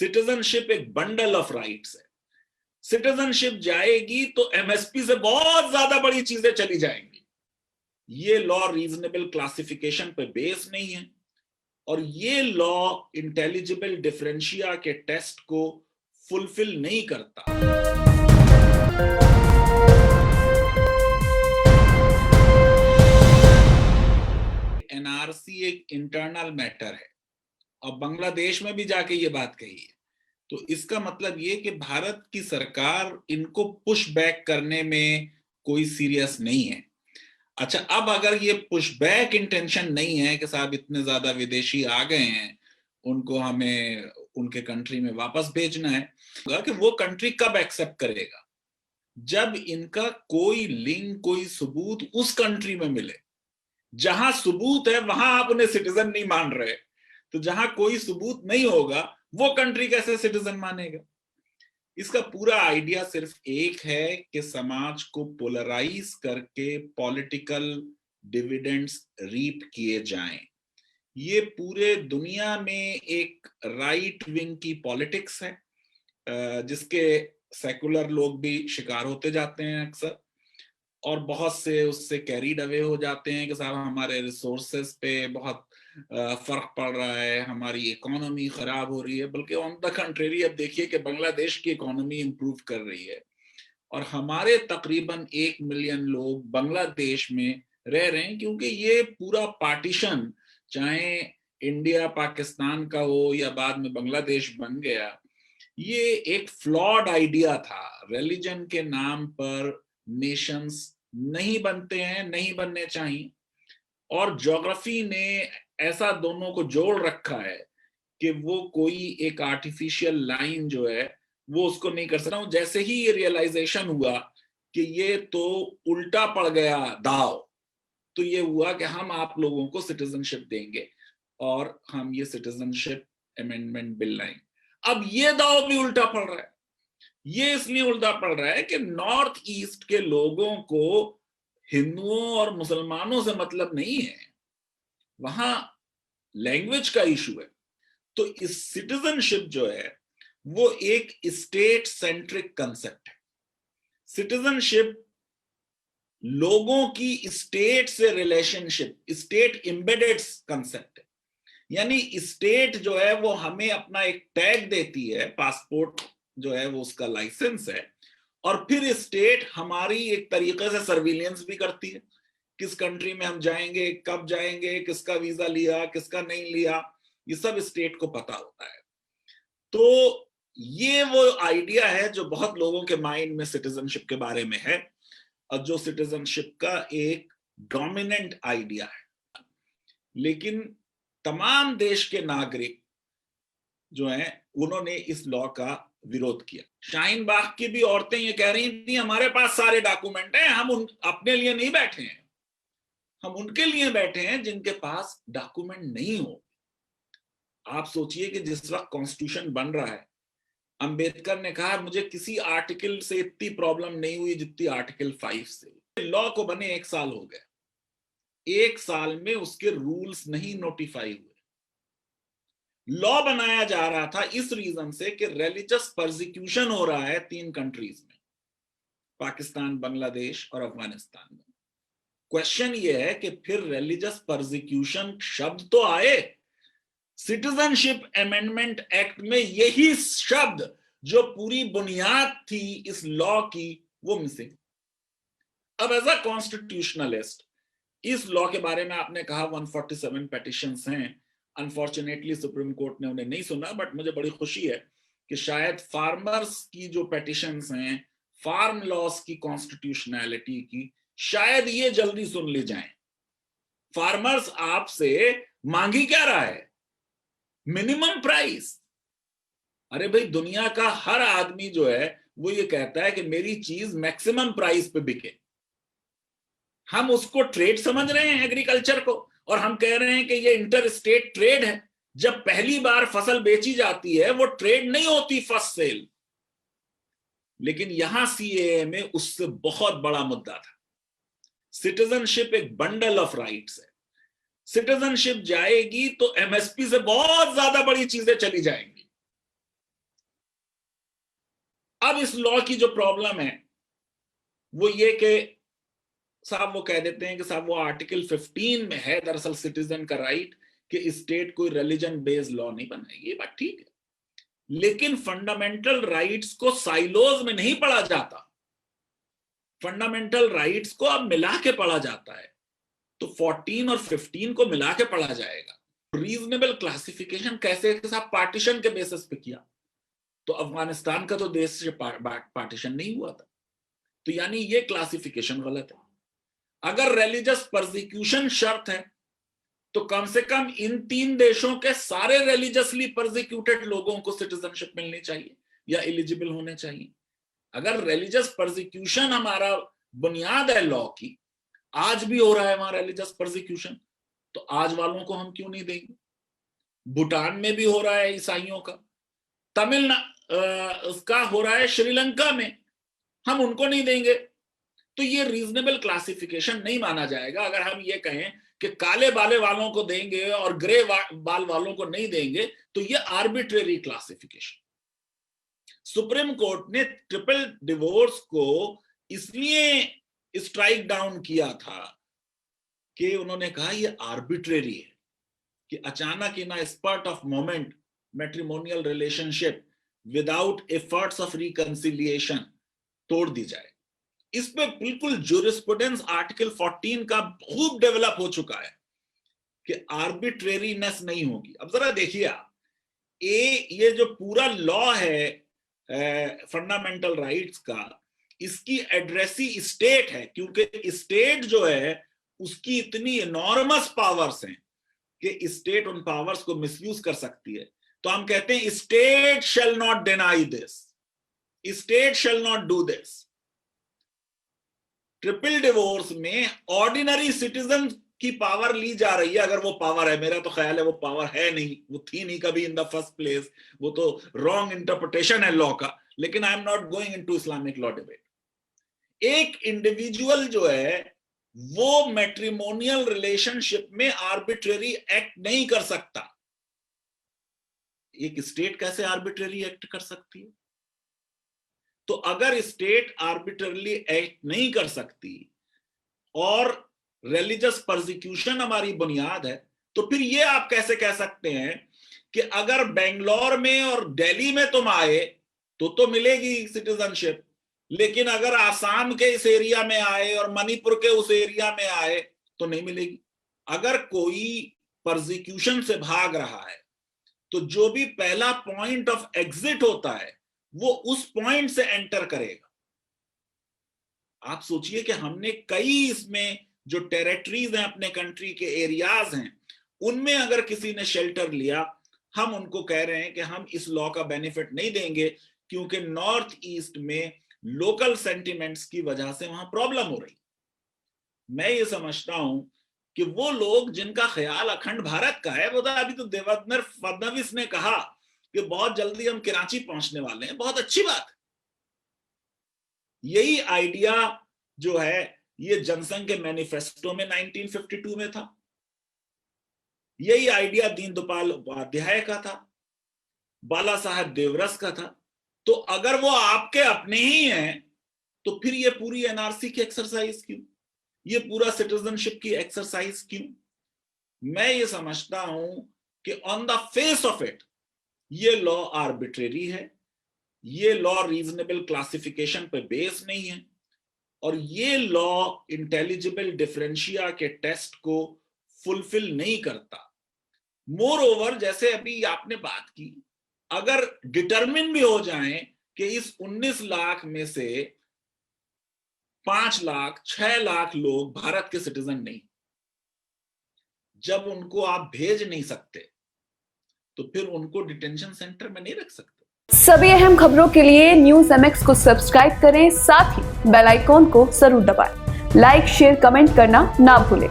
Citizenship एक bundle of rights है। Citizenship जाएगी तो एमएसपी से बहुत ज्यादा बड़ी चीजें चली जाएंगी। ये लॉ रीजनेबल क्लासिफिकेशन पे बेस नहीं है और ये लॉ इंटेलिजिबल डिफरेंशिया के टेस्ट को फुलफिल नहीं करता। एनआरसी एक इंटरनल मैटर है और बांग्लादेश में भी जाके ये बात कही है, तो इसका मतलब ये कि भारत की सरकार इनको पुश बैक करने में कोई सीरियस नहीं है। अच्छा, अब अगर ये पुश बैक इंटेंशन नहीं है कि साहब इतने ज्यादा विदेशी आ गए हैं, उनको हमें उनके कंट्री में वापस भेजना है, कि वो कंट्री कब एक्सेप्ट करेगा? जब इनका कोई लिंक, कोई सबूत उस कंट्री में मिले। जहां सबूत है वहां आप उन्हें सिटीजन नहीं मान रहे, तो जहां कोई सबूत नहीं होगा वो कंट्री कैसे सिटीजन मानेगा? इसका पूरा आइडिया सिर्फ एक है कि समाज को पोलराइज करके पॉलिटिकल डिविडेंड्स रीप किए जाएं। ये पूरे दुनिया में एक राइट विंग की पॉलिटिक्स है, जिसके सेकुलर लोग भी शिकार होते जाते हैं अक्सर, और बहुत से उससे कैरीड अवे हो जाते हैं कि साहब हमारे रिसोर्सेस पे बहुत फर्क पड़ रहा है, हमारी इकोनॉमी खराब हो रही है। बल्कि ऑन द कंट्रेरी अब देखिए कि बांग्लादेश की इकोनॉमी इंप्रूव कर रही है और हमारे तकरीबन 1 मिलियन लोग बांग्लादेश में रह रहे हैं, क्योंकि ये पूरा पार्टीशन, चाहे इंडिया पाकिस्तान का हो या बाद में बांग्लादेश बन गया, ये एक फ्लॉड आइडिया था। रिलीजन के नाम पर नेशंस नहीं बनते हैं, नहीं बनने चाहिए, और ज्योग्राफी ने ऐसा दोनों को जोड़ रखा है कि वो कोई एक आर्टिफिशियल लाइन जो है वो उसको नहीं कर सकता। जैसे ही ये रियलाइजेशन हुआ कि ये तो उल्टा पड़ गया दाव, तो ये हुआ कि हम आप लोगों को सिटीजनशिप देंगे और हम ये सिटीजनशिप अमेंडमेंट बिल लाएंगे। अब ये दाव भी उल्टा पड़ रहा है। ये इसलिए उल्टा पड़ रहा है कि नॉर्थ ईस्ट के लोगों को हिंदुओं और मुसलमानों से मतलब नहीं है, वहां लैंग्वेज का इशू है। तो इस सिटीजनशिप जो है वो एक स्टेट सेंट्रिक कंसेप्ट है। सिटीजनशिप लोगों की स्टेट से रिलेशनशिप, स्टेट एम्बेडेड कंसेप्ट है। यानी स्टेट जो है वो हमें अपना एक टैग देती है, पासपोर्ट जो है वो उसका लाइसेंस है, और फिर स्टेट हमारी एक तरीके से सर्विलियंस भी करती है, किस कंट्री में हम जाएंगे, कब जाएंगे, किसका वीजा लिया, किसका नहीं लिया, ये सब स्टेट को पता होता है। तो ये वो आइडिया है जो बहुत लोगों के माइंड में सिटीजनशिप के बारे में है और जो सिटीजनशिप का एक डोमिनेंट आइडिया है। लेकिन तमाम देश के नागरिक जो हैं उन्होंने इस लॉ का विरोध किया। शाहीन बाग की भी औरतें ये कह रही थी हमारे पास सारे डॉक्यूमेंट हैं, हम अपने लिए नहीं बैठे हैं, हम उनके लिए बैठे हैं जिनके पास डॉक्यूमेंट नहीं हो। आप सोचिए कि जिस वक्त कॉन्स्टिट्यूशन बन रहा है, अंबेडकर ने कहा मुझे किसी आर्टिकल से इतनी प्रॉब्लम नहीं हुई जितनी आर्टिकल 5 से। लॉ को बने 1 साल हो गया, 1 साल में उसके रूल्स नहीं नोटिफाई हुए। लॉ बनाया जा रहा था इस रीजन से कि रिलीजियस परसिक्यूशन हो रहा है 3 कंट्रीज में, पाकिस्तान, बांग्लादेश और अफगानिस्तान में। क्वेश्चन ये है कि फिर रिलीजियस परसिक्यूशन शब्द तो आए, सिटीजनशिप अमेंडमेंट एक्ट में यही शब्द जो पूरी बुनियाद थी इस लॉ की वो मिसिंग। अब एज अ कॉन्स्टिट्यूशनलिस्ट इस लॉ के बारे में आपने कहा 147 पेटिशंस हैं, अनफॉर्चुनेटली सुप्रीम कोर्ट ने उन्हें नहीं सुना, बट मुझे बड़ी खुशी है कि शायद फार्मर्स की जो पेटिशंस हैं, फार्म लॉस की कॉन्स्टिट्यूशनैलिटी की, शायद ये जल्दी सुन ली जाएं। फार्मर्स आपसे मांगी क्या रहा है? Minimum price. अरे भाई, दुनिया का हर आदमी जो है वो ये कहता है कि मेरी चीज मैक्सिमम प्राइस पे बिके। हम उसको ट्रेड समझ रहे हैं एग्रीकल्चर को, और हम कह रहे हैं कि ये इंटर स्टेट ट्रेड है। जब पहली बार फसल बेची जाती है वो ट्रेड नहीं होती, फर्स्ट सेल। लेकिन यहां सीएए में उससे बहुत बड़ा मुद्दा था। सिटीजनशिप एक बंडल ऑफ राइट्स है। सिटीजनशिप जाएगी तो एमएसपी से बहुत ज्यादा बड़ी चीजें चली जाएंगी। अब इस लॉ की जो प्रॉब्लम है वो ये कि साहब वो कह देते हैं कि साहब वो आर्टिकल 15 में है दरअसल सिटीजन का राइट कि स्टेट कोई रिलीजन बेस्ड लॉ नहीं बनाएगी। ये बात ठीक है, लेकिन फंडामेंटल राइट्स को साइलोज में नहीं पढ़ा जाता, फंडामेंटल राइट्स को अब मिला के पढ़ा जाता है। तो 14 और 15 को मिला के पढ़ा जाएगा। रीजनेबल क्लासिफिकेशन कैसे साहब पार्टीशन के बेसिस पे किया, तो अफगानिस्तान का तो देश से पार्टीशन नहीं हुआ था, तो यानी ये क्लासिफिकेशन गलत है। अगर रिलीजियस परसिक्यूशन शर्त है तो कम से कम इन 3 देशों के सारे रिलीजियसली परसिक्यूटेड लोगों को सिटीजनशिप मिलनी चाहिए या एलिजिबल होने चाहिए। अगर रिलीजियस परसिक्यूशन हमारा बुनियाद है लॉ की, आज भी हो रहा है वहां रिलीजियस परसिक्यूशन, तो आज वालों को हम क्यों नहीं देंगे? भूटान में भी हो रहा है ईसाइयों का, तमिलनाडु उसका हो रहा है, श्रीलंका में, हम उनको नहीं देंगे। तो ये रीजनेबल क्लासिफिकेशन नहीं माना जाएगा अगर हम ये कहें कि काले बाले वालों को देंगे और ग्रे बाल वालों को नहीं देंगे, तो ये आर्बिट्रेरी क्लासिफिकेशन। सुप्रीम कोर्ट ने ट्रिपल डिवोर्स को इसलिए स्ट्राइक डाउन किया था कि उन्होंने कहा ये आर्बिट्रेरी है कि अचानक in a spot of moment matrimonial relationship without efforts of reconciliation तोड़ दी जाए। इस पे बिल्कुल ज्यूरिस्प्रूडेंस आर्टिकल 14 का खूब डेवलप हो चुका है कि आर्बिट्रेरीनेस नहीं होगी। अब जरा देखिए आप, ये जो पूरा लॉ है फंडामेंटल राइट्स का, इसकी एड्रेसी स्टेट है, क्योंकि स्टेट जो है उसकी इतनी इनॉर्मस पावर्स हैं कि स्टेट उन पावर्स को मिसयूज कर सकती है। तो हम कहते हैं state shall not deny this, state shall not do this. Triple divorce में ऑर्डिनरी सिटीजन की पावर ली जा रही है, अगर वो पावर है, मेरा तो ख्याल है वो पावर है नहीं, वो थी नहीं कभी इन द फर्स्ट प्लेस, वो तो रॉन्ग इंटरप्रिटेशन है लॉ का। लेकिन I am not going into Islamic law debate. एक इंडिविजुअल जो है वो मैट्रिमोनियल रिलेशनशिप में आर्बिट्रेरी एक्ट नहीं कर सकता। एक स्टेट कैसे आर्बिट्रेरी एक्ट कर सकती है? तो अगर स्टेट आर्बिट्ररली एक्ट नहीं कर सकती और रिलीजियस परसिक्यूशन हमारी बुनियाद है, तो फिर ये आप कैसे कह सकते हैं कि अगर बेंगलोर में और दिल्ली में तुम आए तो मिलेगी सिटीजनशिप, लेकिन अगर आसाम के इस एरिया में आए और मणिपुर के उस एरिया में आए तो नहीं मिलेगी। अगर कोई परसिक्यूशन से भाग रहा है तो जो भी पहला पॉइंट ऑफ एग्जिट होता है वो उस पॉइंट से एंटर करेगा। आप सोचिए कि हमने कई इसमें जो टेरिटरीज हैं अपने कंट्री के एरियाज हैं, उनमें अगर किसी ने शेल्टर लिया, हम उनको कह रहे हैं कि हम इस लॉ का बेनिफिट नहीं देंगे क्योंकि नॉर्थ ईस्ट में लोकल सेंटिमेंट्स की वजह से वहां प्रॉब्लम हो रही। मैं ये समझता हूं कि वो लोग जिनका ख्याल अखंड भारत का है, वो अभी तो देवेंद्र फडणवीस ने कहा कि बहुत जल्दी हम कराची पहुंचने वाले हैं, बहुत अच्छी बात है। यही आइडिया जो है ये जनसंघ के मैनिफेस्टो में 1952 में था, यही आइडिया दीनदयाल उपाध्याय का था, बाला साहब देवरस का था। तो अगर वो आपके अपने ही हैं तो फिर ये पूरी एनआरसी की एक्सरसाइज क्यों, ये पूरा सिटीजनशिप की एक्सरसाइज क्यों? मैं ये समझता हूं कि on the face of it ये लॉ आर्बिट्रेरी है, ये लॉ रीजनेबल क्लासिफिकेशन पे बेस नहीं है, और ये लॉ इंटेलिजिबल डिफरेंशिया के टेस्ट को फुलफिल नहीं करता। मोर ओवर, जैसे अभी आपने बात की, अगर डिटरमिन भी हो जाए कि इस 19 लाख में से 5 लाख 6 लाख लोग भारत के सिटीजन नहीं, जब उनको आप भेज नहीं सकते तो फिर उनको डिटेंशन सेंटर में नहीं रख सकते। सभी अहम खबरों के लिए न्यूज़ MX को सब्सक्राइब करें, साथ ही बेल आइकॉन को जरूर दबाएं। लाइक, शेयर, कमेंट करना ना भूलें।